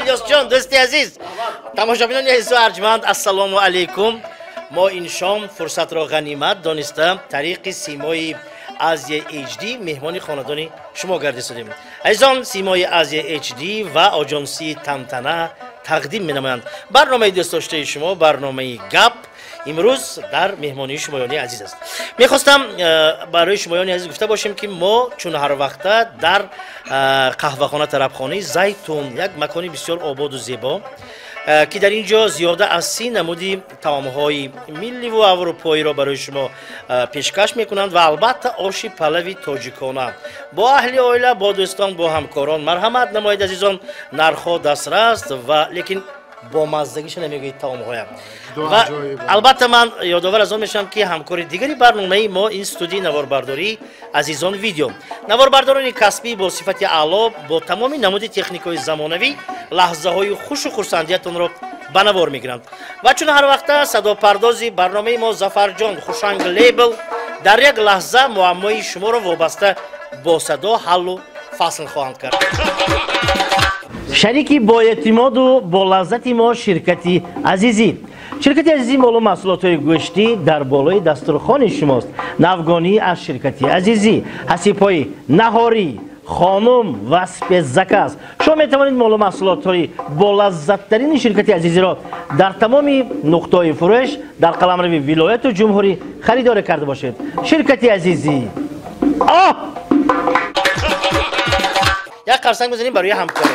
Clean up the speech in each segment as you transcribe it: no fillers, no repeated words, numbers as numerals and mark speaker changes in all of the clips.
Speaker 1: İlyosjon do'sti aziz tomoshabinoni aziz va arjmand assalomu alaykum. Mo in shom fursatro g'animat donista tariqi Simoyi Aziya HD mehmoni xonadoni shuma gardisdim. Azizon Simoyi Aziya HD va ajansi Tantana taqdim menamoyand. Barnomayi do'st doshtay shuma barnomayi gap imroz dar mehmoni shumoyoni aziz ast. Mekhostam baroy shumoyoni aziz gufta boshim ki mo chun har vaqta dar qahvaxona tarafxona Zaytun yak makoni bisyor obod و زیبا که در اینجا زیاده از 30 نمودی طعام‌های ملی و اروپایی را برای شما پیشکش میکنند و البته آش پلوی تاجیکانه با اهل عائله با دوستان با همکاران مرحمت نمایید عزیزان. نرخ‌ها دسترس و لیکن با مزدگیش نمیگوید طعام‌های و البته من یادآور از آن میشم که همکار دیگری برنامه ما این استودیو نواربرداری عزیزان ویدیو نواربرداران کسبی با صفت اعلی با تمام نمود تکنیک‌های زمانوی لحظه های خوش و خرسندیتون را به نوار میگیرند و چون هر وقت صدا پردازی برنامه ما ظفرجان خوشنگ لیبل در یک لحظه معمای شما را وابسته با صدا حل و فصل خواهند کرد. شریکی با اعتماد و با لذت ما شرکتی عزیزی. شرکتی عزیزی مال و محصولات گوشتی در بالای دسترخوان شماست. نوگانی از شرکتی عزیزی حسیب‌های نهاری خانم و سپزکه است. شما میتوانید مال و محصولات با لذت ترین شرکتی عزیزی را در تمام نقطه‌های فروش در قلمرو ولایت و جمهوری خریدار کرده باشید. شرکتی عزیزی یک قرصنگ بزنیم برای همکاری.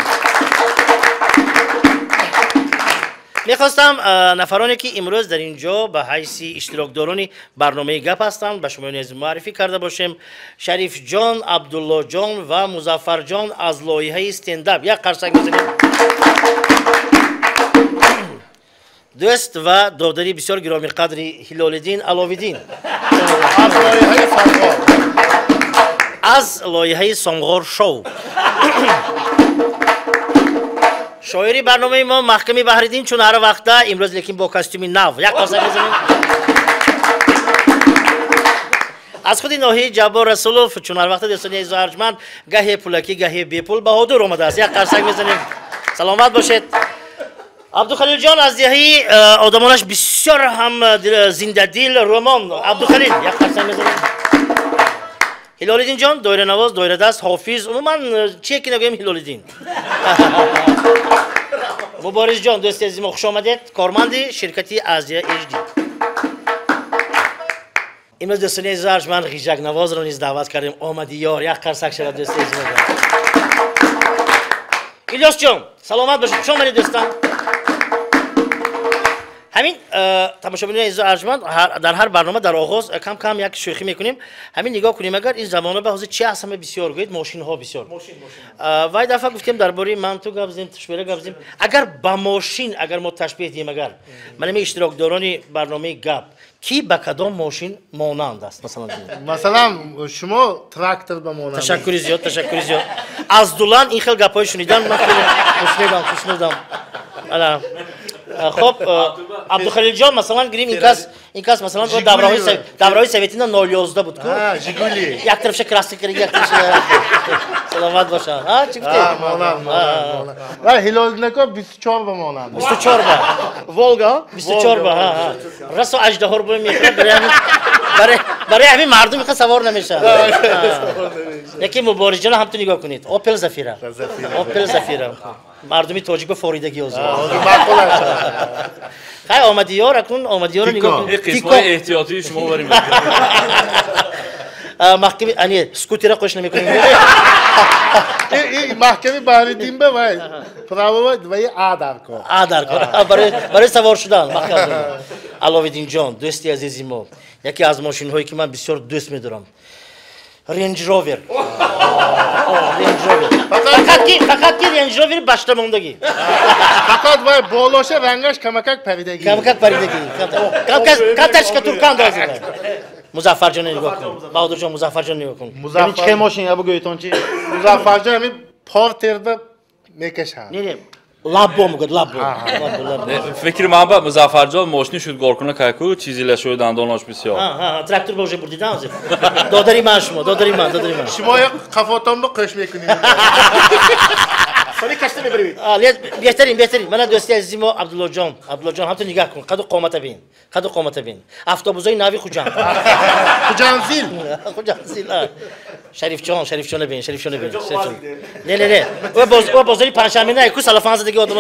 Speaker 1: میخواستم نفرانی که امروز در اینجا به حیث اشتراکداران برنامه گپ هستند به شما نیز معرفی کرده باشیم. شریف جان، عبدالله جان و مظفر جان از لایحه استنداپ. یک قرصنگ بزنیم. دوست و دادری بسیار گرامی قدری هلال‌الدین علاویدین از لایحه سانغار شو. شاعری برنامه ما محکمی بحریدین چون هر وقتا امروز لیکن با کاستومی نو. یک قرصنگ بزنیم. از خود ناحیه جبار رسولوف چون هر وقتا دوستان عزیز و ارجمند گاهی پولکی گاهی بی پول بهادر آمده است. یک قرصنگ بزنیم. سلامت باشید. عبدالخلیل جان از دهه آدمانش بسیار هم زنده دل رمان. عبدالخلیل یک قرصنگ بزنیم. هلال‌الدین جان دایره نواز دایره دست حافظ عموما چیه که نگویم هلال‌الدین. مبارز جان دوست عزیز ما خوش آمدید. کارمند شرکتی آزیا HD. امروز دوستان عزیز ارجمند غیجک نواز را نیز دعوت کردیم آمدی یار. یک قرصک شود دوست عزیز ما. الیاس جان سلامت باشید. خوش آمدید دوستان. همین تماشاگران عزیز و ارجمند در هر برنامه در آغاز کم کم یک شوخی میکنیم. همین نگاه کنیم اگر این زمانه به حاضر چه هست همه بسیار گوید ماشین ها بسیار و این دفعه گفتیم درباره منتو گفتیم تشبیه گفتیم اگر با ماشین اگر ما تشبیه دیم اگر من اشتراکداران برنامه گپ کی به کدام ماشین مانند است
Speaker 2: مثلا شما تراکتور به مانند.
Speaker 1: تشکر زیاد از دولان این خیلی گپای شنیدن من خیلی خوشنودم. خب عبدالخلیل جان مثلا گریم این کس این کس مثلا
Speaker 2: Jiguli.
Speaker 1: دورهای سویتینا 011 بود کو
Speaker 2: Ha, Jiguli.
Speaker 1: یک طرفش کلاسیک یک طرفش سلامت باشن ها چی گفتی
Speaker 2: Ha, monam. Va Hilolnako 24 ba monam.
Speaker 1: 24 با
Speaker 3: Volga.
Speaker 1: 24 با ها ها رسو اژدها رو میخوره برای همین مردم میخواد سوار نمیشن یکی مبارزجان هم تو نگاه کنید اوپل زفیره اوپل زفیره مردمی تاجیک به فوریدگی اوزا
Speaker 2: Maqul acha.
Speaker 1: خیلی آمدی ها رکن آمدی ها رو نگاه کن
Speaker 4: قسمای احتیاطی شما بریم.
Speaker 1: محکمی انی سکوتی را خوش نمیکنیم
Speaker 2: این محکمه بحری دیم به وای پراوه وای آدار کو
Speaker 1: آدار کن برای سوار شدن محکم علاوالدین جان دوستی عزیزی ما یکی از ماشین هایی که من بسیار دوست میدارم رنج روور رنج روور فقط کی رنج روور باشته موندگی
Speaker 2: faqat vay boloshi rangash kamakak paridagi
Speaker 1: کمکت پریدگی کاتش که ترکان دازی مظفر جان نگاه کن بهادر جان مظفر جان نگاه کن
Speaker 3: Benim çıkay maşin ya bu göytonçi.
Speaker 2: muzaffarjon hamin porterda mekashan
Speaker 1: نه نه لابو میگه لابو
Speaker 4: فکر من با مظفرجان ماشین شد گارکنه کاکو چیزی لشوی دنداناش بسیار.
Speaker 1: ها تراکتور باشه بردیدن از دادری من شما دادری من
Speaker 2: shimo qafotomni qo'sh mekunini
Speaker 3: Seni kaçta mı biri?
Speaker 1: بهترین من دوستی عزیزم عبدالله جان هم تو نگاه کن قد و قامت بین افتابوزای ناوی خوجان
Speaker 2: xujanzil
Speaker 1: شریف جان بین نه و بازاری پنجشنبه نه کو سلفان زدگی آدم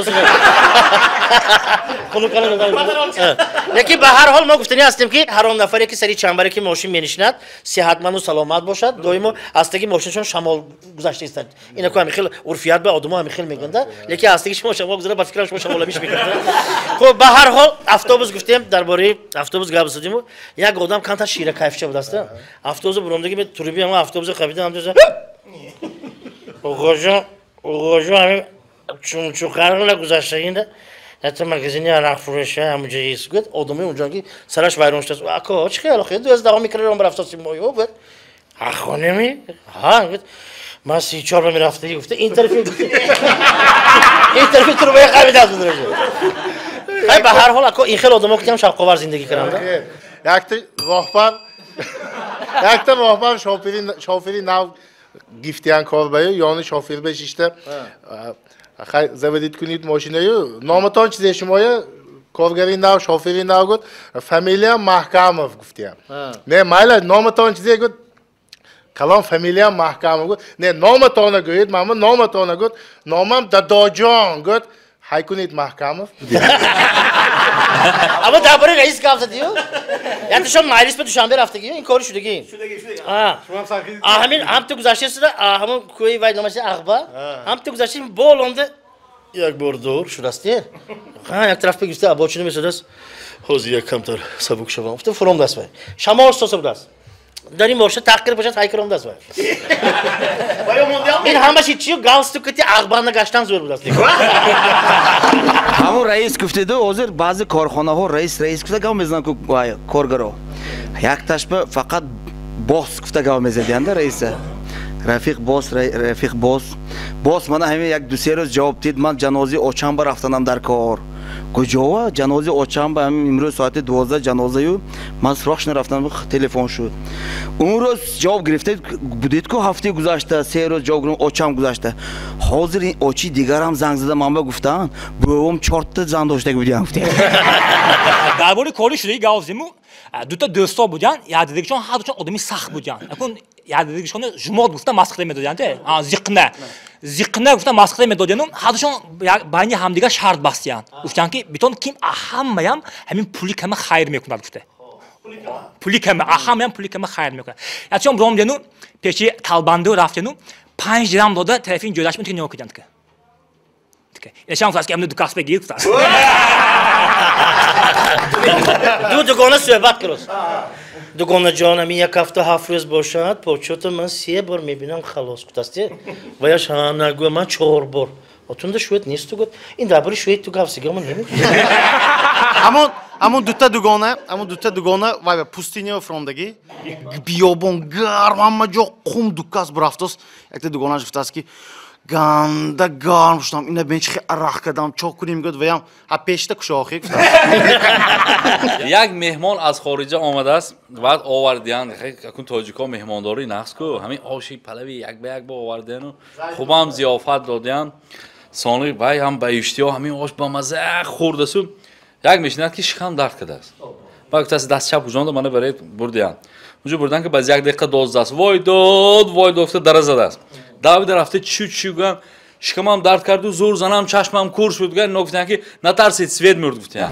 Speaker 1: یکی به هر حال ما گفتنی هستیم که هر آن نفری که سری چنبره که ماشین می‌نشیند صحتمند و سلامت باشد دائما هستگی ماشینشون شمال گذشته است اینا که خیلی عرفیات به آدم‌ها هم خیلی میگنده یکی هستگی شما شمال گذره با فکرش شما شمال میش میکنه خب به هر حال اتوبوس گفتیم درباره اتوبوس گپ زدیم یک آدم کانتا شیر کیفچه بود است اتوبوس بروندگی به توربی هم اتوبوس خریدم هم دوزه اوگوجو همین چوکارلا گذشته اینده حتی مغازینی عرق فروشه همونجا ایست گفت آدمی اونجا که سرش ویران شده اکا چه خیال خیلی 12 میکره رو برفت سیم مایو گفت خانمی ها گفت من 34 میرفته گفته این طرفی تو رو به خرید از بزرگ خیلی به هر حال اکا این خیلی آدما که هم شبقاور زندگی کردن
Speaker 2: yakta rohbar shoferi nav giftiyan korbayu yoni shofir besh işte заводить kunit mashinayu nomaton chizishmoya korgari nav shoferi nav gut familiya Mahkamov guftiyam ne mayla nomaton chiziy gut kalon familiya Mahkamov gut ne nomatona gut mama nomatona gut nomam Dadajon gut haykunit Mahkamov
Speaker 1: اما درباره رئیس گفت زدیو یعنی شما مجلس به دوشنبه رفتگی این کاری شدگی همین هم تو گذشته شده همون کوی وای نماشه اخبار هم تو گذشته بالونده یک بار دور شده است یک طرف بگیسته اباچینه میشد است حوزی یک کمتر سبک شوم گفتم فرام دست وای شما سوسه بود است داریم باشه تحقیر باشه تای کرم دست وای این همه چیزی گالس تو کتی اخبار نگاشتن زور بود است
Speaker 5: همون رئیس گفته دو حاضر بعضی کارخانه ها رئیس گفته گام میزنن که کارگرا یک تشبه فقط باس گفته گام میزدند رئیس رفیق باس من همین یک دو سه روز جواب دید من جنازه اوچنبه رفتنم در کار کجا جنازه اوچنبه همین امروز ساعت 12 جنازه من سراغش نرفتم تلفن شد اون روز جواب گرفته بودید که هفته گذشته 3 روز جواب گرفتم اوچم گذشته حاضر این اوچی دیگر هم زنگ زده من گفتن بابام 4 تا زن داشته بودم
Speaker 6: درباره کاری شده گاوزیمو دو تا دوستا بودن یاددگیشون هر دوشون آدمی سخت بودن اون یاددگیشون جماد گفتن مسخره میدادن زیقنه گفتن مسخره میدادن هر دوشون بین همدیگه شرط بستن گفتن که بیتون کیم همه همین پولی کم خیر میکنه گفته پولی کم همه پولی کم خیر میکنه یا چون برام دنو پیشی طالبانده رفتنو 5 درم داده طرفین جداش میتونی نگاه کنید که نشان فاس که امروز دکاس بگیر گفتن
Speaker 1: دوگانه صحبت کروس دوگانه جانم یک هفته 7 روز باشد پاچوت من 3 بار میبینم خلاص کتاستی و یا شان نگو من 4 بار اتون شوید نیست تو گفت این درباره شوید تو گفت من نمیدونم
Speaker 3: Amon dutta dugona vay be pustinya frondagi biyobon gar hamma joq qum dukkas braftos yakta dugona jiftas ki Ganda garmuştam. İnde ben çıkı arak kadam çok kurayım göd veyam. Ha peşte kuşağı gufta.
Speaker 4: یک مهمان از خارج آمده است بعد آوردن اون تاجیکا مهمانداری نقص کو همین آشی پلوی یک به یک با آوردن و خوب هم ضیافت دادن سانلی بای هم بیشتی ها همین آش با مزه خورده سو یک میشند که شکم درد کرده است بعد دست چپ وجاند منو برای بردن اونجا بردن که باز یک دقیقه 12 است وای داد در زده است داوود رفته چی گم شکمم درد کرد و زور زنم چشمم کور شد گفت نگفتن که نترسید سوید مرد گفتن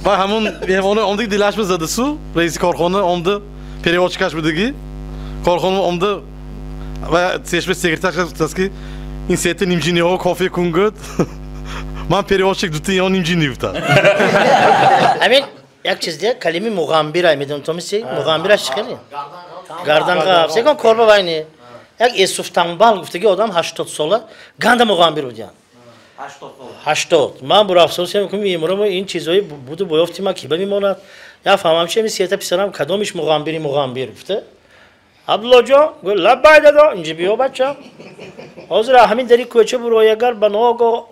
Speaker 7: و همون مهمانه اومد دیلش زده سو رئیس کارخانه اومد پریوچکاش بودگی کارخانه اومد و سیشب سکرتر گفت که این سیت نیمجینی ها کافی کنگد من پریوچک دوتی یا نیمجینی گفتم
Speaker 1: همین یک چیز دیگه کلمه مغامبیره میدونم تو میسی مغامبیره چی خیلی گردن قاف سکن کاربا باینی یک اسوف تنبال گفته که آدم 80 ساله گنده مغامبیر بودن 80 من برای افسوس میکنم میمونم این چیزایی بودو بیافتی ما کی بمیموند یا فهمم چه میسیته پیسرم کدومش مغامبیر گفته عبدالله جان گفت لبای دادا اینجا بیا بچه حاضر همین دری کوچه برای اگر بناگو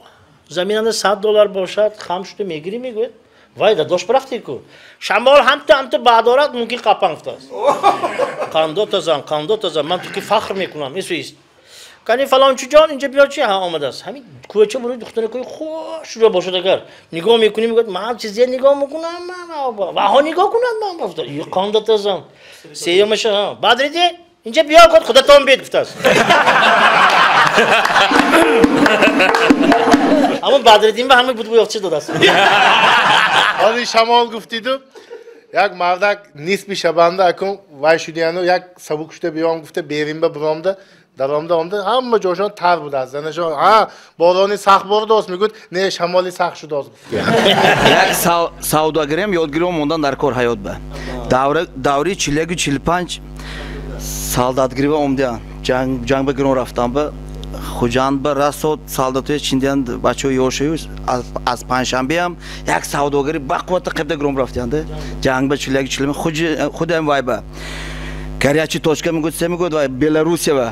Speaker 1: زمیننده $100 باشد خم شده میگیری میگوید وای داداش برفتی کو شمال هم تو بعدارت ممکن قپن افتاست قندو تازم من تو که فخر میکنم ایست کنی فلان چی جان اینجا بیا چی ها آمده است همین کوچه برای دختره کوی خوش رو باشد اگر نگاه میکنی میگه من چیزی نگاه میکنم و ها نگاه کنم من افتاد یه قندو تازم سیومش ها بدریدی اینجا بیا خودتون بید گفته است اما بدریدیم به همه بود بیافتی داده است
Speaker 2: حالی شمال گفتیدو یک مردک نیست بی شبنده اکن وای شدیانو یک سبک شده بیام گفته بریم به برامده درامده آمده همه جاشان تر بود از زنشان ها بارانی سخت بار دوست میگود نه شمالی سخت شده است
Speaker 5: یک سوداگریم یادگیری موندن در کار حیات به دوری 45 سالدادگیری اومدن جنگ به گرون رفتن به خوجان به رسول سالداتوی چیندن بچه یوشیوش از پنجشنبه هم یک سوداگری با قوت قبل گرون رفتند جنگ به 40 خودم وای به کریاچی توشکه میگود وای بلاروسیا و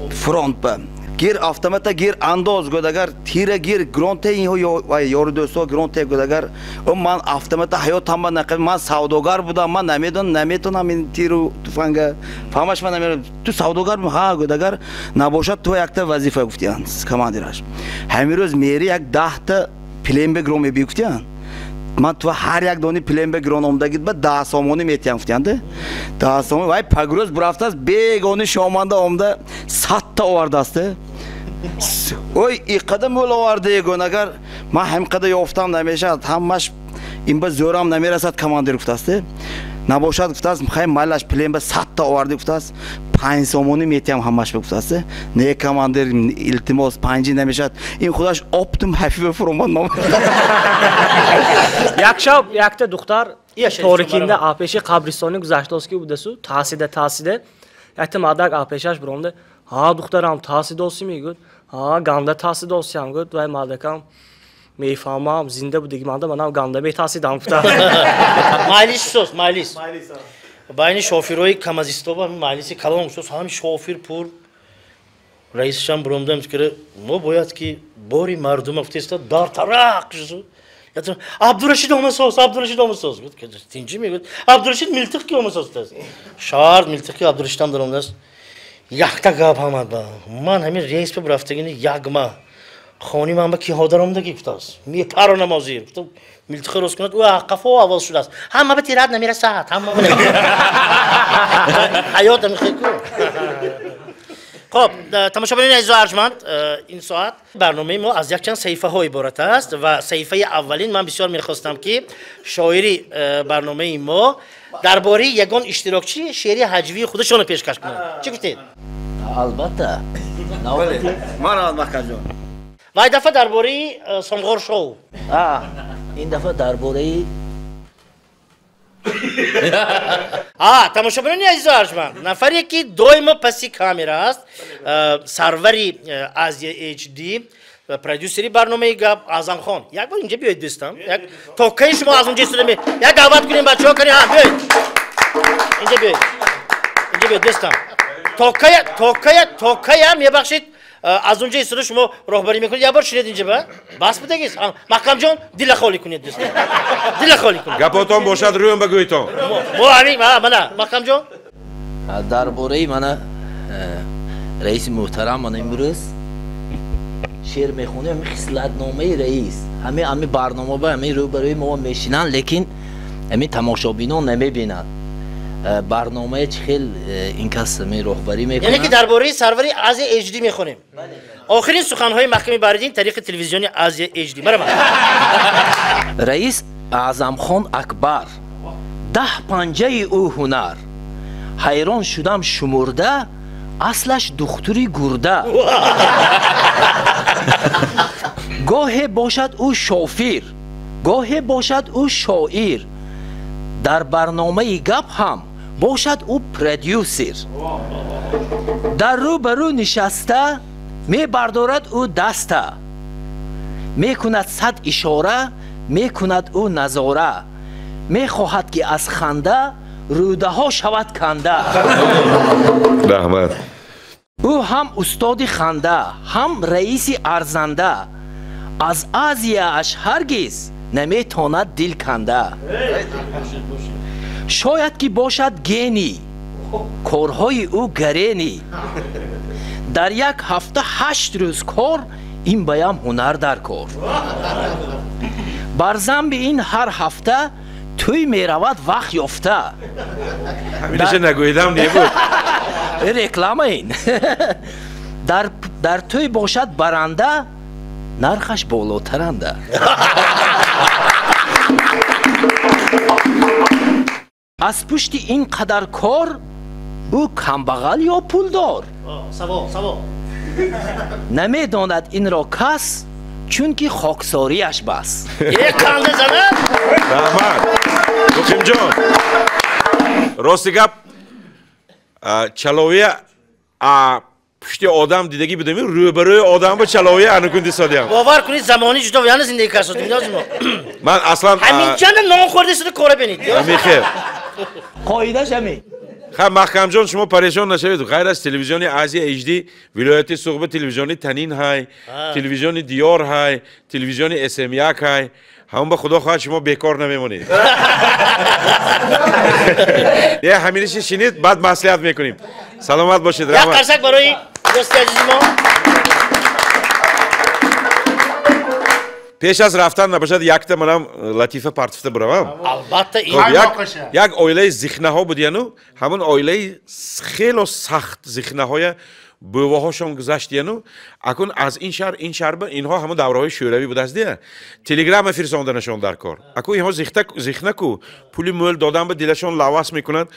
Speaker 5: فرانت به گیر автомата گیر انداز گود اگر تیر گیر گرونت این وای یارو دوستو گرونت گود اگر اون من автомата حیاتم نقل من سوداگر بودم من نمیتونم این تیرو تفنگ فهمش من نمیرم تو سوداگر ها گود اگر نباشد تو یک تا وظیفه گفتیان کماندیرش همین روز میری یک 10 تا پلین به گرون میگفتیان من تو هر یک دانی پلین به گرون اومدگید به 10 سامانی میتیام گفتیانده 10 سامان وای پگروز برافته است بیگانی شامانده اومده 100 تا آورده است اوی این قدم ول آورده گون اگر ما هم قدم یافتم نمیشد همش این به زورم نمیرسد کماندیر گفته است نباشد گفته است میخوایم مالش پلین به 100 تا آورده گفته است 5 سامانی میتیام همش گفته است نه کماندیر التماس 5 نمیشد این خودش اپتیم حفیظ فرمان نام
Speaker 8: یک شب یک تا دختر تاریکینده آپیشی قبرستانی گذشته است که بوده سو تحصیده یک تا مادر آپیشش برونده ها دخترم تحصیل دوستی میگود ها گنده تحصیل دوستی هم گفت و مادرکم میفهمم زنده بودی که منم گنده میتحصیل دام گفتم
Speaker 1: مالیس باینی شوفیروی کمازیستو با مالیسی کلام شد هم شوفیر پور رئیسشان برونده میگه ما باید که باری مردم افتیست دار ترق شد عبدالرشید اومسوس گفت که تینجی میگفت عبدالرشید میلتق کی اومسوس است شهر میلتقی عبدالرشیدم درونده است یک تا گپ آمد با من همین رئیس به برفتگی یک ماه خانی من با کی هادر اومده گفت است میپرو نمازی تو میلتقی روز کند و قفا آواز شده است همه به تیرات نمیرسد همه حیات میخواد خب تماشاگران عزیز و ارجمند این ساعت برنامه ما از یک چند صحیفه ها عبارت است و صحیفه اولین من بسیار میخواستم که شاعری برنامه ما درباره یگان اشتراکچی شعری هجوی خودشون رو پیشکش کنند چی گفتید؟
Speaker 5: البته من مخجون
Speaker 1: و این دفعه درباره سمغار شو
Speaker 5: این دفعه درباره
Speaker 1: تماشاگران عزیز و ارجمند نفری که دویم پسی کامرا است سروری آزیا اچ دی پرودوسری برنامه گپ اعظم خان یک بار اینجا بیاید دوستان یک توقع شما از اونجا استفاده یک دعوت کنیم بچه‌ها کنیم بیاید اینجا بیاید دوستان توکایا میبخشید از اونجا ایستاده شما راهبری میکنید یه بار شنید اینجا با بس بدگیست مقام جان دل خالی کنید دوست دل خالی کنید
Speaker 9: گپاتون باشد رویم بگویتون
Speaker 1: مو همین من مقام جان
Speaker 10: درباره من رئیس محترم من امروز شعر میخونم خصلتنامه رئیس همه برنامه با همه روبروی ما میشینن لیکن همین تماشابینان نمیبینن برنامه خیلی این کس می راهبری میکنه
Speaker 1: یعنی که درباره سروری آزیا اچ دی میخونیم آخرین سخنهای محکمه باردین طریق تلویزیونی آزیا اچ دی مرحبا
Speaker 10: رئیس اعظم خان اکبر 10 پنجه او هنر حیران شدم شمرده اصلش دختری گرده گاهی باشد او شافیر گاهی باشد او شاعر در برنامه گپ هم باشد او پرودیوسر در رو برو نشسته می بردارد او دسته می کند 100 اشاره می کند او نظاره می خواهد که از خنده روده ها شود کنده
Speaker 9: رحمت
Speaker 10: او هم استاد خنده هم رئیس ارزنده از اش هرگز نمیتواند دل کنده شاید که باشد گینی کارهای او گرینی در یک هفته 8 روز کار این بیام هنر در کار بر ذنب این هر هفته توی میرود وقت یافته
Speaker 9: همینش نگویدم نیبود
Speaker 10: رکلام این در توی باشد برنده نرخش بالاترنده از پشت این قدر کار او کمبغل یا پولدار
Speaker 1: سوا
Speaker 10: نمیداند این را کس چون که خاکساریش بس
Speaker 1: یک کنده زنه
Speaker 9: رحمت رقیم جان راستی گپ چلاوی پشتی آدم دیدگی بدمی روبروی آدم با چلاوی انکوندی سادیم
Speaker 1: باور کنید زمانی جدا ویانه زندگی کرد
Speaker 9: من اصلا
Speaker 1: همین چند نام خورده شده کاره بینید
Speaker 9: همین خیر
Speaker 10: قایدش همین
Speaker 9: خب محکم جان شما پریشان نشوید غیر از تلویزیون آزیا اچ دی ولایت صحبت تلویزیون تنین های تلویزیون دیار های تلویزیون اس ام یک های همون به خدا خواهد شما بیکار نمیمونید یه همینش شنید بعد مصلحت میکنیم سلامت باشید
Speaker 1: یک قرصک برای دوستی عزیز ما
Speaker 9: پیش از رفتن نباشد یک تا منم لطیفه پرتفته بروم
Speaker 1: البته این
Speaker 9: یک اویله زخنه ها بود یعنی همون اویله خیلی سخت زخنه های بوه هاشون گذشت یعنی اکن از این شهر به اینها همون دوره های شوروی بود از دیگه تلگرام فرستاندنشون در کار اکو اینها زخنه کو پولی مول دادن به دلشون لواس میکنند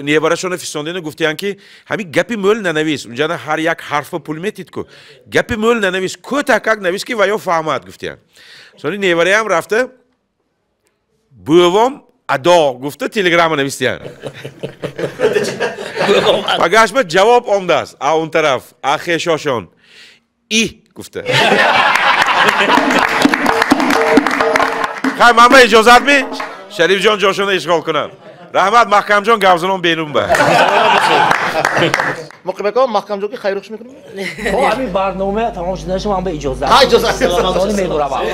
Speaker 9: نیبرشون فرستاندن گفتن که همین گپی مول ننویس اونجا هر یک حرف پول میتید کو گپی مول ننویس کو تکک نویس که ویا فهمد گفتن سونی نیبره هم رفته بووم ادا گفته تلگرام نویسیان پگاش به جواب آمده است اون طرف اخیشاشون ای گفته خیلی من به اجازت می شریف جان جاشون اشغال کنم رحمت محکم جان گوزنون بینون به
Speaker 2: موقع بکن محکم جان که خیرخش میکنم
Speaker 10: همین برنامه تمام شده شما هم به اجازت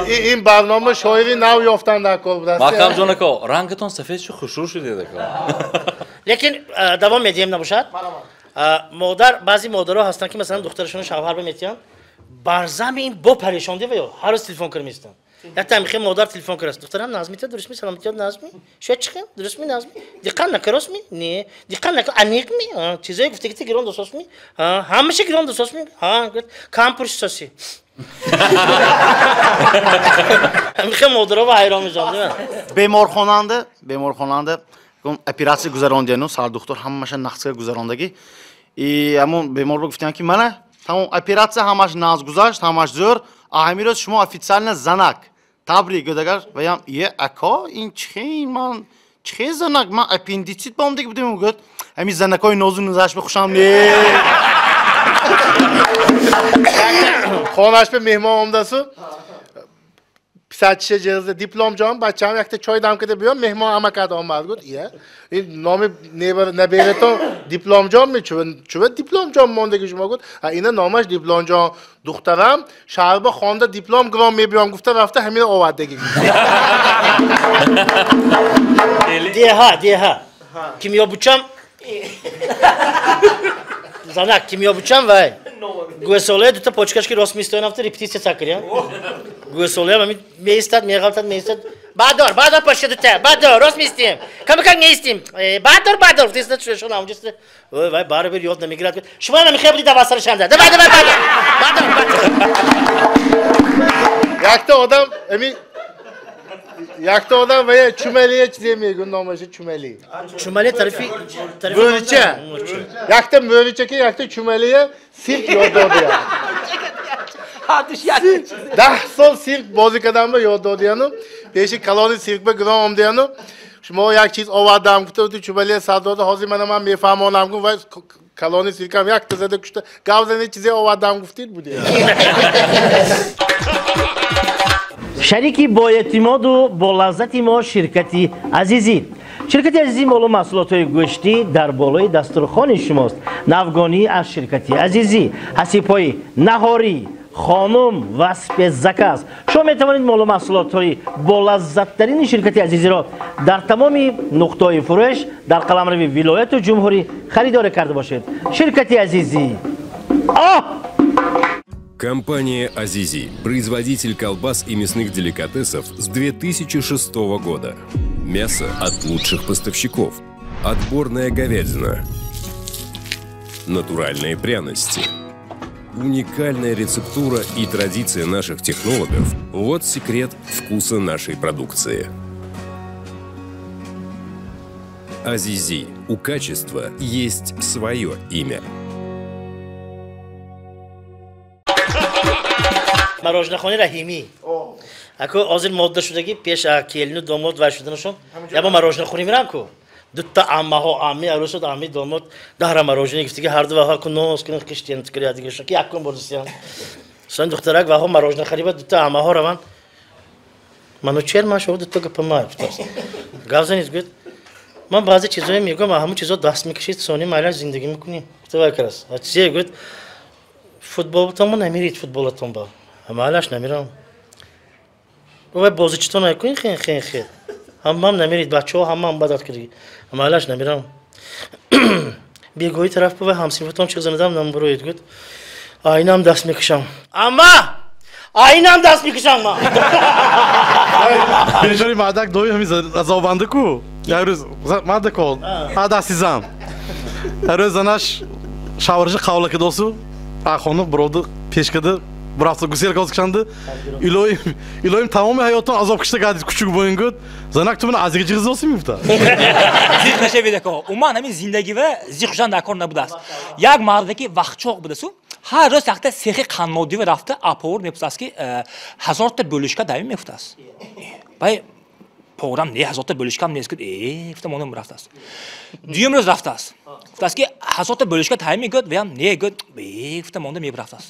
Speaker 2: این برنامه شاعری نو یافتن در کار بود
Speaker 4: محکم جان که رنگتون سفید شو خوشرو شده دیگه
Speaker 1: لیکن دوام میدیم نباشد بعضی مادرها هستن که مثلا دخترشون شوهر بمیتیان برزم این با پریشانده و هر روز تلفن کرمیستن حتی میخه مادر تلفن کرست دخترم نازمیت درست می سلامتی نازمی شو چخه درست می نازمی دقت نکروس می نه دقت نکن انیق می چیزایی گفته که گران دوست می همیشه گران دوست می کامپوش ساسی میخه مادرها و حیران میشن
Speaker 3: بیمارخانه اپراسیون گذراندن سال دکتر همش نقص گذراندگی همون بیمار رو گفتن که منه تمام اپراسیون همش ناز گذاشت همش زور اهمیت شما افیتسال زنک تبریک گدگر ویم یه اکا این چی من چه زنک من اپندیسیت بام دیگه بودیم گفت همین زنکای نازون نزاش بخوشم نه
Speaker 2: خانهش به مهمان آمده سو pisatchi cihazda diplomjon bacham yakta choy damkada biyon mehmon amakat olmaz gud. Iya. Nomi ne bereto diplomjonmi? Chuva diplomjon mondagi shuma gud. Ha ina nomash diplomjon duxtaram sharba xonda diplom grom mebiyon gufta rafta hamina ovaddagi.
Speaker 1: Deha. Kimyo bucham. Zanak kimyo bucham vay. Guesolaya duta pochkashki rosmistoyan hafta repetitsiya chaqirgan. Guesolaya meistad, meistad. Bador pochka duta. Bador rosmistiyam. Kamikang neistim. Bador. Desda shuna amjista. Voy vay baribir yod namigrad. Shuma namikhaya budi davasar shanda. Bador.
Speaker 2: Yakta odam veya çümeliye çizemiyor normalde çümeli.
Speaker 1: Çümeli tarifi
Speaker 2: Möriçe. Yakta möriçe ki yakta çümeliye sirk yolda ya. Dah sol sirk bozuk adamla yolda yanı. Değişik kalori sirk be gram yanı. Şimdi o yak çiz o adam kutu çümeliye sağda hazır menaman bir fam olam ku ve kalori sirkam yakta zede kuşta gavzene çize o adam kuftir bu diye.
Speaker 1: شریکی با اعتماد و با لذت ما شرکتی عزیزی مولو محصولات‌های گوشتی در بالای دسترخوان شماست. ناوگانی از شرکتی عزیزی حسیب‌های نهاری خانم وصف زکاس شما میتوانید مولو محصولات‌های با لذت‌ترین شرکتی عزیزی را در تمام نقطه‌های فروش در قلمرو ولایت و جمهوری خریداری کرده باشید. شرکتی عزیزی
Speaker 11: Компания «Азизи» – производитель колбас и мясных деликатесов с 2006 года. Мясо от лучших поставщиков. Отборная говядина. Натуральные пряности. Уникальная рецептура и традиция наших технологов – вот секрет вкуса нашей продукции. «Азизи» – у качества есть свое имя.
Speaker 1: مراجنه‌خانه رحیمی. اکو آزر ماده شدگی پیش کیلینو داماد ور شدنشون یا با مراجنه‌خانه میرم کو دوتا عمه ها عمه عروس و عمه داماد دهر مراجنه گفتی که هر دو وها کنوس کنن کشتین تکری دیگه کی یکم بردیان سن دخترک وها مراجنه خریبه دوتا عمه ها روان منو چهر ماه شد دوتا گپ ما گازنیز گفت من بعضی چیزایی میگم همون چیزا دست میکشید سونی مالا زندگی میکنیم تو وکراس چیه گفت فوتبالتون نمیرید فوتبالتون با همالاش نمیرم. و بازیچتون نکنین خیر. همم نمیرید بچه‌ها همم بدات کردی. همالاش نمیرم. بیگوی طرف به همسیفتون چه زندم نمبروید گفت. آینام دست میکشم. اما آینام دست میکشم ما.
Speaker 7: Birçok madak doyu hemiz azalbandı ku. Yarız madak ol. Hada sizam. Yarız anaş şavarıcı kavlakı dosu. Ahonu brodu peşkede. Bir hafta güzel kalkışandı. İloyim tamamı hayattan azap kışta geldi küçük boyun gör. Zanak tümün azıcık cihaz olsun mu bu?
Speaker 6: Zil neşe bir dakika. Uman hemin zindagi ve zikşan dakor ne budas. Yak mağdaki vaxt çok budasu. Her roz yakta sehi kanmodi ve rafta apor mepsas ki hazarta bölüşka daim meftas. Bay program ne hazarta bölüşka mı neskut? Ftam onu raftas. Düğüm roz raftas. Ftas ki hazarta bölüşka daim gör veya ne gör? Ftam onu mep raftas.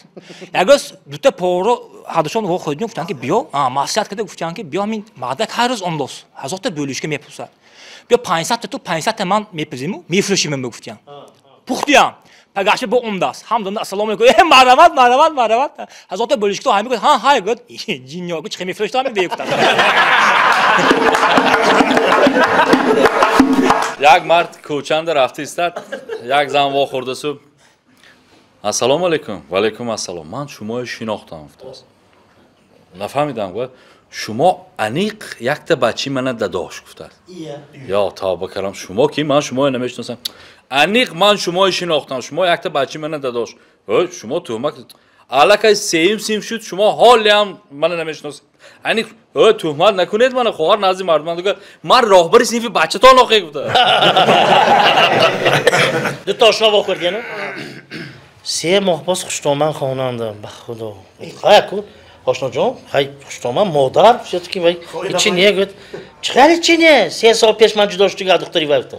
Speaker 6: Yagos duta poro hadışon ho koydum ftan ki biyo. Masiyat kadar ftan ki biyo min mağdak her roz ondos. Hazarta bölüşka mepsa. Biyo 500 man mepizimu mefruşim meftan. Puxtiyam. Pagaşı bu ondas. Hamdanda assalomu alaykum. Maravat. Hazarta bölüşka daim gör. Ha hay gör. Jinyo ku çıkı mefruş daim beyukta.
Speaker 4: یک مرد کوچند رفته استاد یک زن وا خورده سو السلام علیکم و علیکم السلام من شما شناختم افتاد نفهمیدم گفت شما انیق یک تا بچی من داداش گفتاد یا تا بکرم شما کی من شما نمیشناسم انیق من شما شناختم شما یک تا بچی من داداش شما تهمت الکای سیم شد شما حالی هم من نمیشناسم انیق تهمت نکنید من خواهر نزدیک مردم دیگه من راهبر صنف بچه‌تان آخه گفتم
Speaker 1: دو تا آشنا واخوردی نه 3 ماه باز خوشتومن خوانندم به خدا خیلی کن آشنا جان خیلی خوشتومن مادر شد که وای چی نیه گفت چخیلی چی نیه 3 سال پیش من جدا شدم دختری وقت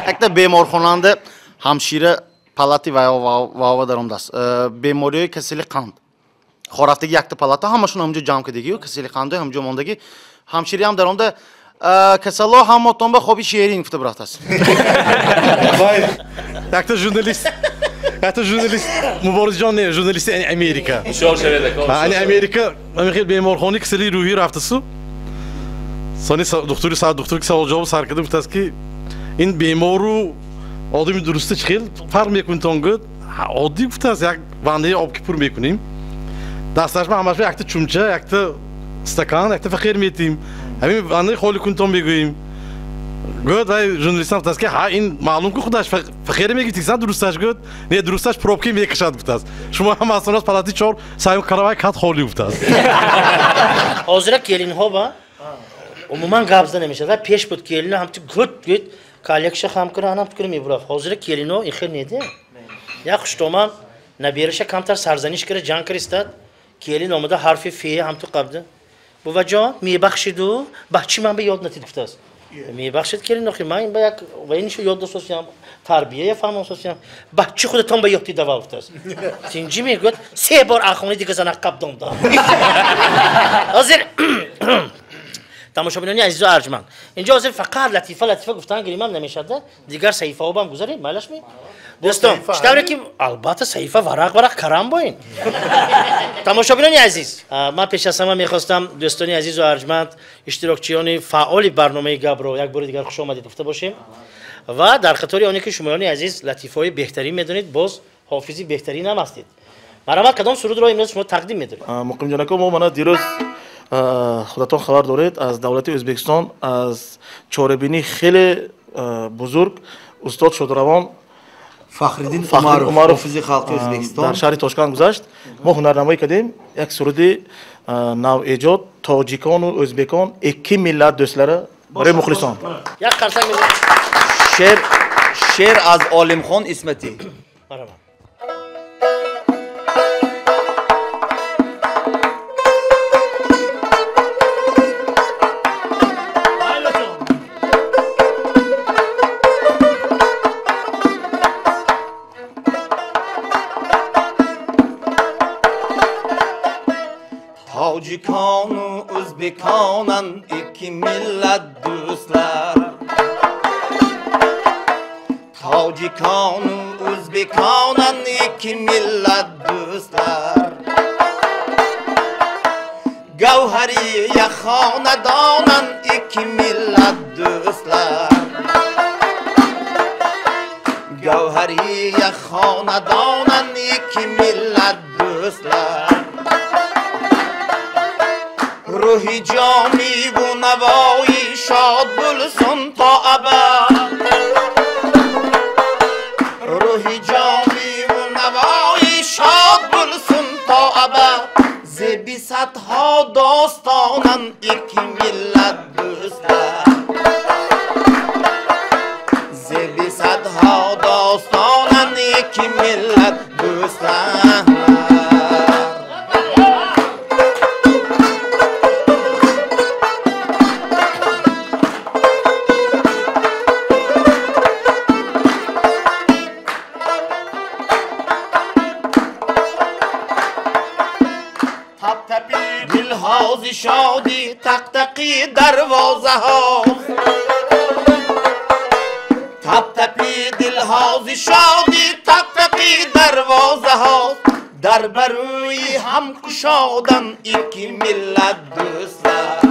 Speaker 3: Ekte bemorxonanda hamşire palati va daramdas. Bemoriyoy kasali qand. Xoraftagi yakta palata hammashuni hamja jam qildik-ku, kasalxonada hamja mondagi hamshira ham dar onda kasallo hammatonba xobi she'ring gufta biraqtasi.
Speaker 7: Vay. Yakta jurnalist. Yakta jurnalist Muborizjon ne jurnalist Amerika.
Speaker 4: Shor shaveda ko.
Speaker 7: Hani Amerika, Amerika bemorxona kisali ruhiy raftasi. Sani doktor savol javob sarkada guftaski in bemoru odami durustda chiqil farq mekuntonga oddiy guftas yak vanday olib kelib mekunim. Dastlashma hamma yakta chumcha, yakta stakan, yakta fakir metim. Hamim vanday xoli kunton beguyim. Gud ay jurnalistan guftaski ha in ma'lum ku xudash fakir megitiksan durustash gud. Ne durustash probki mekishad guftas. Shuma ham asonas palati chor sayim qaravay kat xoli guftas.
Speaker 1: Hozir kelin hoba umuman qabzda nemishada pesh bud kelini ham gut kolleksiya ham kira anam fikrim ibrof. Hozir kelino ixir nedi? Ya xushtomam nabirasha kamtar sarzanish kira jan kristad. Kelin nomida harfi f ham tu qabdi. Bu vajon mebaxshidu, baxchi man be yod natid guftas. Mebaxshid kelin noxi man ba yak va inşo yod sosyam tarbiya fahmam sosyam. Baxchi xuda tom ba yodti dava guftas. Tinji me gut se bor axoni digazana qabdomda. Hozir تماشابینان عزیز و ارجمند اینجا حاضر فقط لطیفه گفتن گریمم نمیشده دیگر صحیفه ها هم گذاریم مالش می دوستان شتابره که البته صحیفه ورق کرم باین تماشابینان عزیز من پیش از همه میخواستم دوستان عزیز و ارجمند اشتراکچیان فعال برنامه گبرو یک بار دیگر خوش آمدید گفته باشیم و در خاطر آنی که شمایان عزیز لطیفه های بهترین میدونید باز حافظی بهترین هم هستید مرحبا کدام سرود را امروز شما تقدیم می‌دارید
Speaker 12: مقیم جان ما من دیروز خودتون خبر دارید از دولت ازبکستان از چاره‌بینی خیلی بزرگ استاد شادروان
Speaker 5: فخرالدین عمرو حافظ خلق ازبکستان
Speaker 12: در شهر تاشکند گذشت ما هنرنمایی کردیم یک سرودی نو ایجاد تاجیکان و ازبکان اکی ملت دوستلاره برای مخلصان
Speaker 1: یک قرصه
Speaker 5: شعر از عالمخان اسمتی
Speaker 1: مرحبا
Speaker 5: Tacikon u Özbekanan iki millet dostlar Tacikon u Özbekanan iki millet dostlar Gavhariye hanedanan iki millet dostlar Gavhariye hanedanan iki millet dostlar Ruhi cami bu nevai şad bulsun ta abad Ruhi cami bu nevai şad bulsun ta abad Zebi sadha dastanan iki millet dostlar Zebi sadha dastanan iki millet dostlar شادی تقتقی دروازه ها تپ تپی دلهازی شادی تقتقی دروازه ها در بروی هم کشادن ایکی ملت دوستlar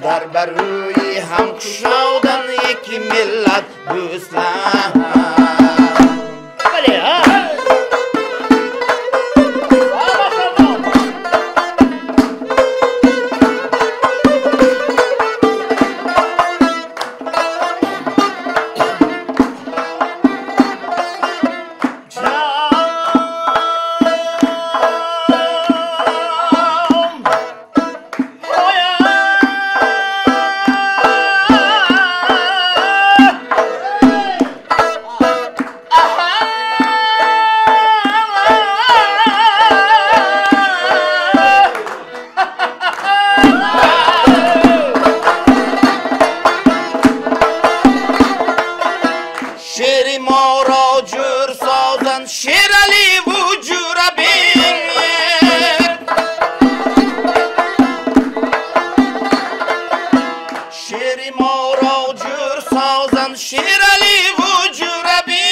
Speaker 5: در بروی هم کشادن ایکی ملت دوستlar
Speaker 13: ما را جور سازن شیرالی و جوربی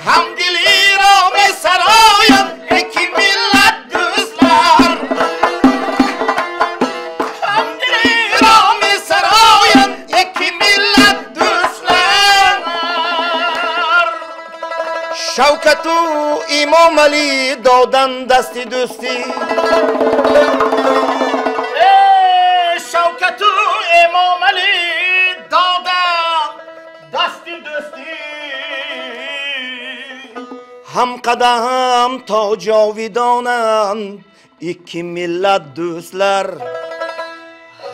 Speaker 13: هم دلی را می سراین یکی ملت دوستلر هم دلی را می سراین یکی ملت دوستلر شوکت و امام علی دادن دستی دوستی شوکت و امام علی دادن دستی دوستی هم قدم تا جاویدانند یکی ملت دوستلر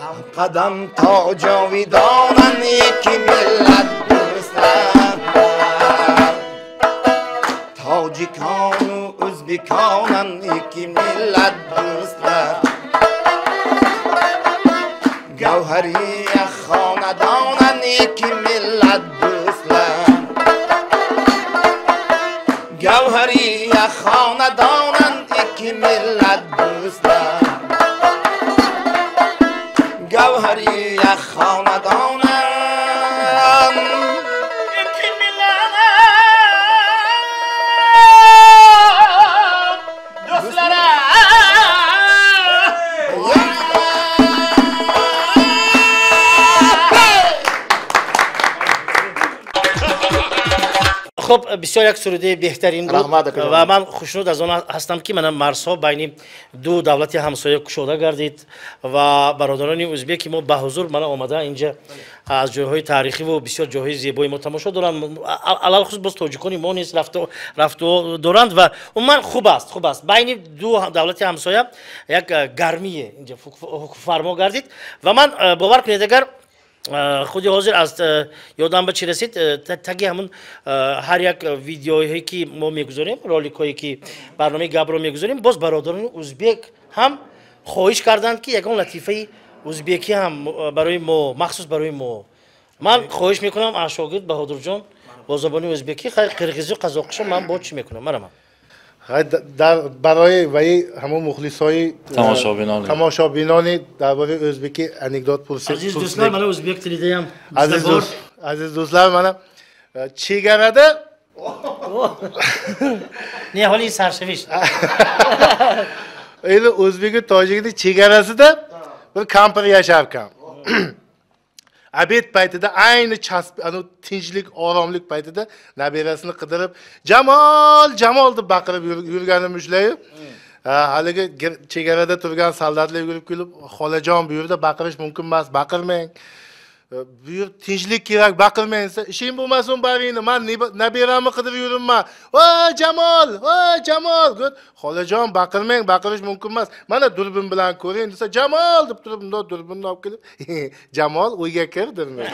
Speaker 13: هم قدم تا جاویدانند یکی ملت دوستلر تاجیکان و ازبکانند یکی ملت دوستلر گوهری خاندانند یکی ملت دوستلر گوهری خاندانند یکی ملت دوستلر گوهری خاندانند یکی ملت دوستلر
Speaker 1: خب بسیار یک سروده بهترین بود و من خوشنود از آن هستم که من مرزها بین دو دولت همسایه گشوده گردید و برادران ازبک ما به حضور من آمده اینجا از جاهای تاریخی و بسیار جاهای زیبایی ما تماشا دارند علل خصوص باز تاجیکانی ما نیست رفت و دارند و من خوب است بین دو دولت همسایه یک گرمی اینجا فرما گردید و من باور کنید اگر خودی حاضر از یادم به چی رسید تگی همون هر یک ویدیوهایی که ما میگذاریم رولیک هایی که برنامه گپ رو میگذاریم باز برادران ازبک هم خواهش کردند که یکان لطیفه ازبکی هم برای ما مخصوص برای ما من خواهش میکنم از شاگرد بهادر جان با زبان ازبکی خیلی قرقیزی و قزاقیشو من با چی میکنم مرا
Speaker 2: برای وی همون مخلصای تماشابینان درباره ازبکی انکدوت پرسید.
Speaker 1: عزیز دوستان من ازبک تریدم.
Speaker 2: عزیز دوستان من چی گرده؟
Speaker 1: نه حالی سرشویش.
Speaker 2: این ازبک تاجیکی چی گرده ده؟ bir kampir yasharkan. Abed paytida ayni chasb anu tinchlik, oromlik paytida nabirasini qidirib, "Jamol, Jamol" deb baqirib yurganini ushlayib, haligi chegarada turgan soldatlar yugurib kelib, "Xolajon, bu yerda baqirish mumkin emas, baqirmang. Bu yer tinchlik kerak, baqirmang" desa, "Ishing bo'lmasin baringni, men nabiramni qidirib yuribman. Voy Jamol, voy Jamol" deb, "Xolajon, baqirmang, baqirish mumkin emas. Mana durbin bilan ko'ring" desa, "Jamol" deb turib, bunday durbinni olib kelib, "Jamol uyga kir" dermi?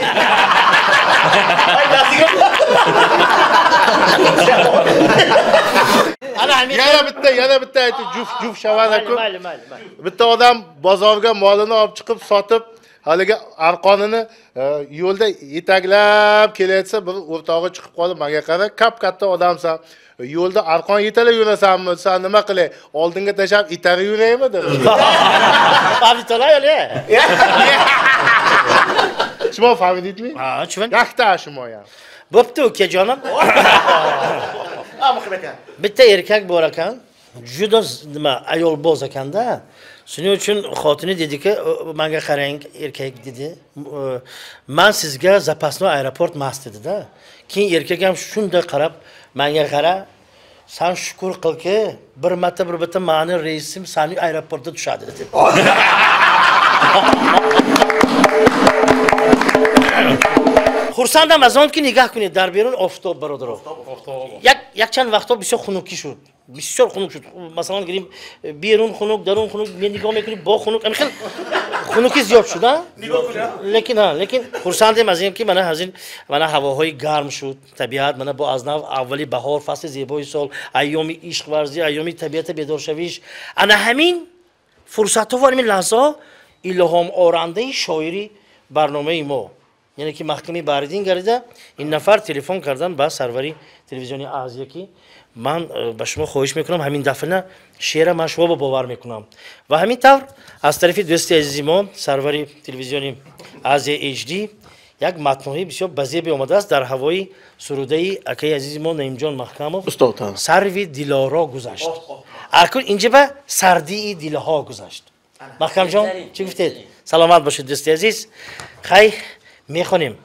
Speaker 2: Yana bitta aytib, juf shavanaku. Bitta odam bozorga molini olib chiqib sotib, haligi arqonini yo'lda yetaklab kelayotsa, bir o'rtog'i chiqib qolib, menga qara, katta odamsan. Yo'lda arqon yetalab yurasanmi? Sen nima qilay? Oldinga tashab itarib yuraymi dedi.
Speaker 1: Fahmidlar yo'li.
Speaker 2: Shimo fahmidingmi?
Speaker 1: Ha, chuvin.
Speaker 2: Yaxta shimo ham.
Speaker 1: Bo'pti ukajonim. Bitta erkak bor ekan, juda nima ayolboz ekanda. Shuning uchun xotini dediki, menga qarang, erkak dedi. Men sizga zapasno aeroport mas dedi-da. Keyin erkak ham shunday qarab, menga qara, "Sen shukr qilki, bir bitta meni reisim seni aeroportda tushadi" dedi. Xursandam az on ki nigah kunid dar berun oftob barodarov. یک چند وقتا بسیار خنوکی شد. بسیار خنک شد. مثلا گریم بیرون خنک، درون خنک، می نگاه میکنیم با خنک. خیلی خنوکی زیاد شد. لیکن خرسندم از این که من هواهای گرم شد. طبیعت من با از نو اولی بهار فصل زیبای سال، ایامی عشق ورزی، ایامی طبیعت بیدار شویش. انا همین فرصت ها و همین لحظه الهام آورنده شاعری برنامه ما. یعنی که محکمه باردین گرده این نفر تلفن کردن با سروری تلویزیونی آزیا که من به شما خواهش میکنم همین دفعه نه شعر من شما باور میکنم و همین طور از طرف دوست عزیز ما سروری تلویزیونی آزیا اچ دی یک متنی بسیار بزرگ آمده است در هوای سروده اکای عزیز ما نعیم جان محکموف سروی دلارا گذشت اکنون اینجا به سردی دلها گذشت محکم جان چی گفتید سلامت باشید دوست عزیز خیلی میخونیم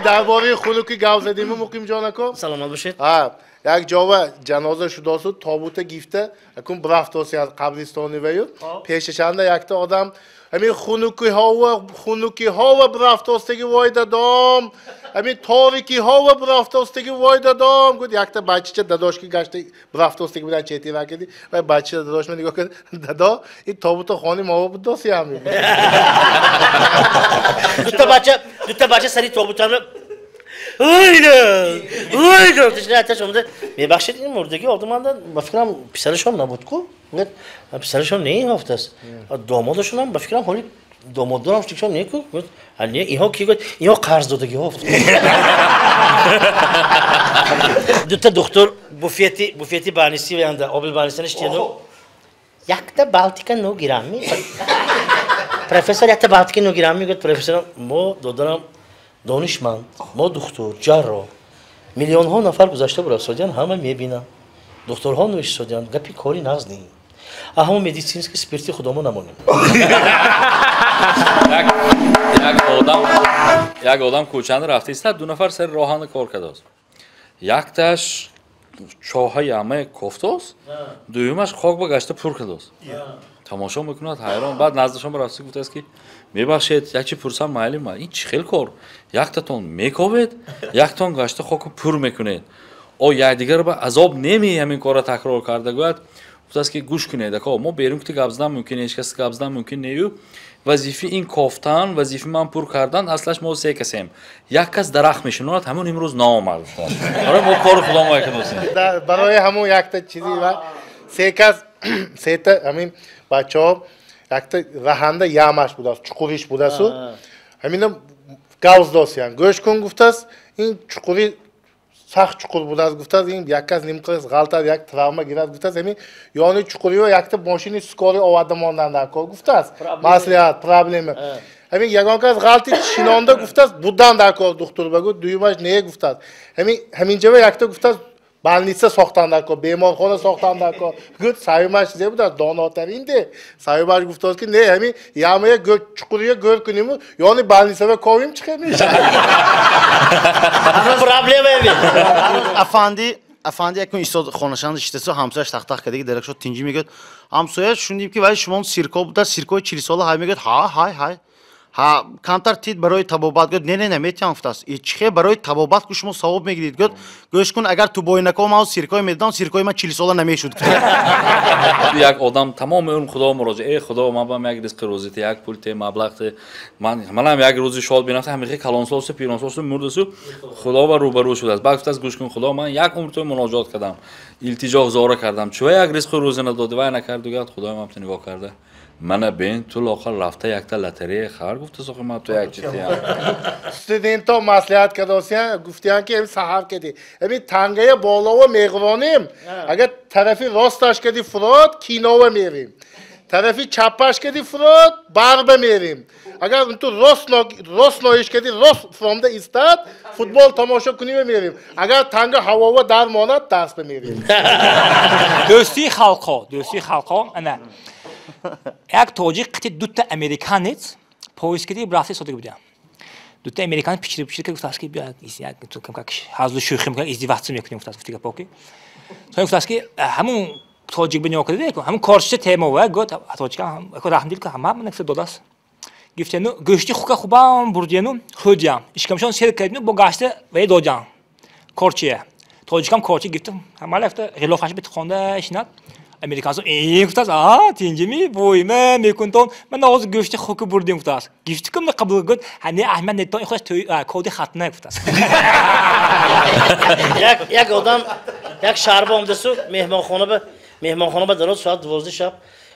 Speaker 2: درباره خلوکی گاو زدیم مقیم جان اکو
Speaker 1: سلامت باشید
Speaker 2: یک جاوا جنازه شده است تابوت گیفته اکون برفتاسی از قبرستانی ویو پیششنده یک تا آدم همین خونوکی ها و برفتاستگی وای دادم همین تاریکی ها و برفتاستگی وای دادم گفت یک تا بچه داداش که گشته برفتاستگی بودن چیتی وکردی و بچه داداش من نگاه کرد دادا این تابوت خانی ما بود داسی همین
Speaker 1: دو تا بچه سری تابوتان Uydu. Dışarı ateş oldu. Bebakşet این مردگی آدمان با فکرم پسرش هم نبود کو. پسرش هم نه هفتست. دامادشون هم با فکرم حالی داماد دارم شکشم نه کو. hani اینها کی گفت اینها قرض دادگی هفت. دو تا دکتر بوفیتی بانیسی ویانده آبل بانیسنش چیه yakta Baltika 9 grammi. Profesör yakta Baltika 9 grammi gött profesör mo dodanam danışman, mo doktor, jarro. Milyonha nafar guzashte bura sodian hama mebinam. Doktorha nuish sodian gapi kori naz ni. Aham meditsinski spirti khudamo namonim.
Speaker 4: یک آدم کوچنده رفته ایستاد دو نفر سر راهان کار کرداست یکتاش چاهای همه کفتاست دویمش خاک با گشته پر کرداست تماشا میکند حیران بعد نزدشان راستی گفته است که میبخشید یکی پرسم معلم ما این چه خیلی کار یکتاتون میکاوید یکتون گشته خاک پر میکنید او یک دیگر با عذاب نمی همین کارا تکرار کرده گفت است که گوش کنید که ما بیرون که گابزدن ممکنه هیچ کس گابزدن ممکن نیو وظیفه این کافتن وظیفه من پر کردن اصلش ما سه کسیم یک کس درخت میشنوند همون امروز ناآمد آره ما کار خدا ما میکنیم
Speaker 2: برای همون یک تا چیزی و سه کس سه تا همین بچه‌ها یک تا رهنده یامش بود چقوریش بود است همین گاوز داشتن گوش کن گفته است این چقوری سخت چقور بود است گفته است این یک کس نیمکت غلط یک تراما گرفت گفته است همین یعنی چقوری و یک تا ماشین سکاری آورده ماندن در کار گفته است مسئله پرابلم همین یگان کس غلطی شینانده گفته است بودن در کار دکتر بگو دویمش نه گفته است همین جوه یک تا گفته است بالنیسه ساختن در کار بیمارخانه ساختن در کار گفت صاحبش چیزی بود است داناترین ده صاحبش گفته است که نه همین یامه چقوری گور کنیم یعنی بالنیسه و کاویم چیکار میشه
Speaker 1: پرابلم
Speaker 3: افندی یک ایستاد خانشان نشسته همسایش تخت کرده درک شد تینجی میگه همسایه شوندیم که ولی شما سیرکو بود سیرکوی 40 ساله های میگه های ها کانتر تید برای تبابات گفت نه نمیتونم گفت چه برای تبابات که شما ثواب میگیرید گفت گوش کن اگر تو بوی نکام او سیرکوی میدادم سیرکوی من 40 ساله نمیشد
Speaker 4: یک آدم تمام اون خدا مراجعه خدا من با یک رزق روزی یک پول ته مبلغ ته من هم یک روزی شاد بینم همیشه کلانساس پیرانساس مردسو خدا با روبرو شده است بعد از گوش کن خدا من یک عمر تو مناجات کردم التجا زاره کردم چه یک رزق روزی نداده و نکرد گفت خدا من نگاه کرده من بین تو آخر رفته یک تا لاتری خر گفته سوخ ما تو یک چیزی
Speaker 2: استودنت ها مصلحت کردن گفتن که این صحاب کردی همین تنگه بالا و میغوانیم اگر طرفی راستش کردی فراد کینو میریم طرفی چپش کردی فراد برب میریم اگر تو راست نایش کردی راست فرامده ایستاد فوتبال تماشا کنیم میریم اگر تنگ هوا و در ماند درس بمیریم
Speaker 6: دوستی خلقا انا یک توجیه قطعی دوتا امریکانیت پویسکیدی براستی سوده بودیم دوتا امریکان پیچیده که گفت است که بیاد یک تو کم کش حاضر شوخی میکنه ازدواج میکنیم گفت است پاکی تو گفت است که همون توجیه بنیاد کرده که همون کارش تما و گفت توجیه هم راه دیل که همه نکس دولاس گفت نو گوشتی خوبم بردیانو خودیام اشکامشون سر کردن با گاشته و دوجان کارچیه توجیه کم کارچی گفتم همه لفته غلافش بیت خونده اشنات امریکانسو این گفت است تینجمی بویمه میکنم من آواز گوشت خوک بردیم گفت است گوشتی کم قبول گفت هنی احمد نتون خودش توی کودی خطنه گفت است
Speaker 1: یک آدم یک شربه آمده سو مهمانخانه به درست ساعت 12 شب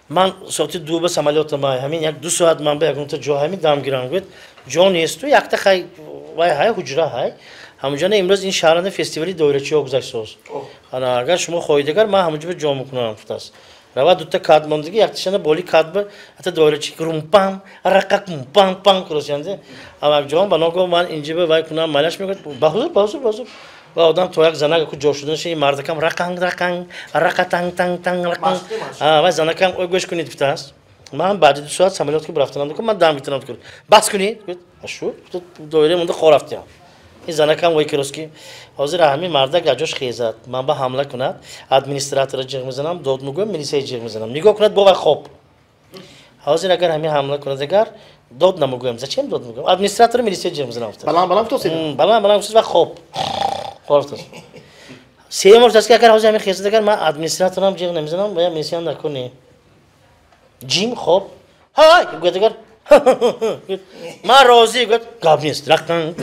Speaker 1: من ساعت 2 به سمالیات ما همین یک 2 ساعت من به اون تا جا همین دام گیرم گفت جون است تو یک تا خی وای های حجره های همونجا امروز این شهرانه فستیوالی دورچی ها گذاشت است انا اگر شما خواهیدگر من همونجا به جا میکنم گفت است روا دو تا کات ماندگی یک تاشنه بالی کات به حتی دورچی کروم پام رقاق پام پام کروسیانده اما جوان بناگو من اینجا به وای کنم مالش میگه بازور و آدم تو یک زنگ کو جوش شدنش این مرد کم رقنگ رقتنگ تنگ رقنگ و زنگ کم او گوش کنید گفت است من بعد 2 ساعت سمالیات که برفتم من دام میتونم کنم بس کنید شو دوره مونده خورفتم این زنگ کم وای کروسکی حاضر همین مرد گجاش خیزد من با حمله کند ادمنستراتور جیغ میزنم داد میگم میلیسی جیغ میزنم نگاه کند با خوب حاضر اگر همین حمله کند اگر داد نمیگم زچم داد میگم ادمنستراتور میلیسی جیغ میزنم
Speaker 2: بلام تو سید
Speaker 1: بلام و خوب خورد سیم است که اگر حاضر همین خیزد اگر من ادمنستراتورم جیغ نمیزنم باید میلیسیان نکنه جیم خوب های گفت اگر ما راضی گفت گاب نیست رقم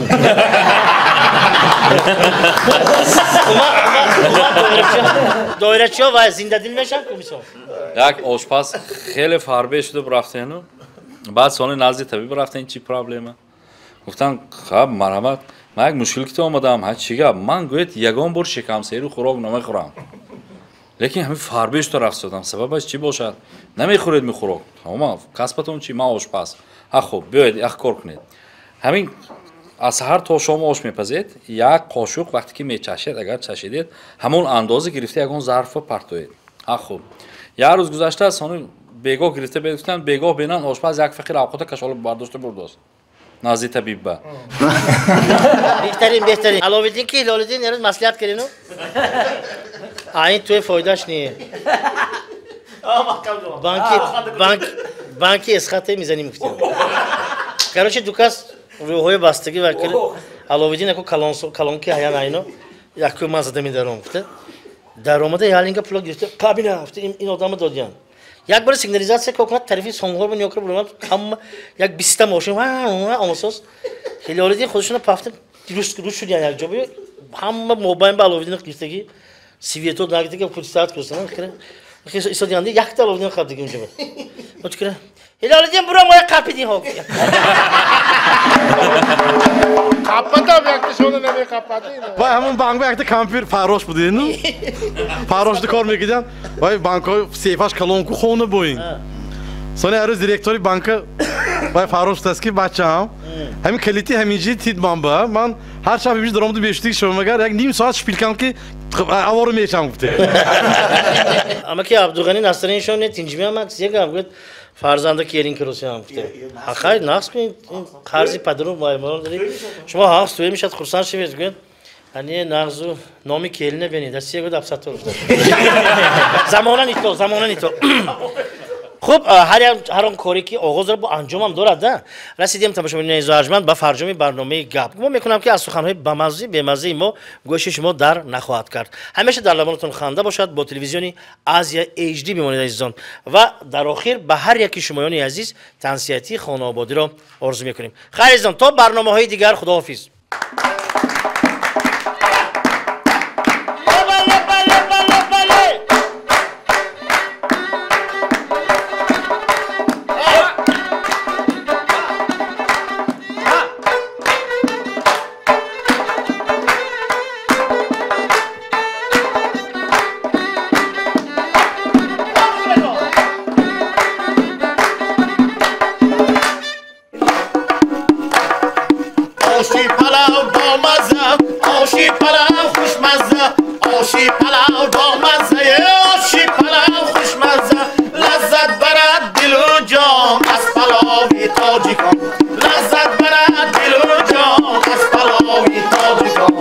Speaker 1: доирачиҳо ва зиндадил мешаванд комиссион.
Speaker 4: Як ошпаз хеле фарбе шуда рафтану. Баъд сони назди табиб рафтан чи проблема? Гуфтан хаб марҳамат, ман як мушкил кита омадам, ҳа чӣ гап? Ман гӯед ягон бор шикамсеру хӯрок намехӯрам. Лекин ҳамин фарбе шуда рафт додам. Сабабаш чӣ бошад? Намехӯред ми хӯрок. Ҳама касбатон чӣ? Ман ошпаз. Ҳа хуб, биёед як кор кунед. Ҳамин аз саҳар то шом ош мепазед, як қошуқ вақте ки мечашед, агар чашидед, ҳамон андозе гирифта ягон зарфа партоед. Ҳа хуб. Як рӯз гузашта сони бегоҳ гирифта гуфтанд бегоҳ бинан ошпаз як фақир авқота кашолиб бардошта бурдост. Назди табибба.
Speaker 1: Беҳтарин. Аловиддин ки Ҳилолиддин ярӯз маслиҳат кардину? Ин туи фоидаш не. банки эсхате мизаним гуфтем. Короче дукас рӯҳои бастагӣ ва Аловиддин яко калонки ҳаян айно яко ман зада медаром гуфта. Даромада ялинга пула гирифта кабина гуфта ин одамро додиян. Як бори сигнализация кокунад тарафи сонгҳо ниё кард бурмад ҳама як 20 машин омосос Ҳилолиддин худашона пафта рӯз шудиян якҷо бо ҳама мобайн ба Аловиддин гирифтагӣ свето нагдига путистат кӯстан исодиянда якта Аловиддин қабдиги унҷа ба очкара Ҳилолиддин буро моя қапидин ҳо
Speaker 2: Қаппадам якта шона намеқаппади.
Speaker 7: Вай ҳамон банкба якта компютер фарош будину. Фарошда кор мекардам. Вай банкҳои сейфаш калонку хона боин. Сони ҳар рӯз директори банка вай фарош гуфтааст ки бачаам ҳамин калити ҳаминҷи тидман ба ман ҳар шаб имҷи даромаду бештаги шумагар як ним соат шпилкам ки аворо мешам гуфте.
Speaker 1: Ама ки Абдуғани Насриншон не тинҷмиам якам гӯд фарзанда керин киросиам гуфте. Ҳақай нақс кунед қарзи падару маймон доред. Шумо ҳақс туе мешад хурсанд шавед гӯд. Ани нағзу номи келина бенед. Асия гӯд абсатор гуфте. Замона нито. خب هر آن کاری که آغاز را با انجامم دارد نه رسیدیم تماشاگران ارجمند به فرجام برنامه گپ ما میکنم که از سخنهای بامزه ما گوش شما در نخواهد کرد همیشه در لبانتون خنده باشد با تلویزیون آزیا اچ دی بمانید عزیزان و در آخر به هر یکی شمایان عزیز تنسیتی خانه آبادی را آرزو میکنیم خیر عزیزان تا برنامه‌های دیگر خداحافظ
Speaker 13: لذت برد دل و جان از پلاوی تاجیکان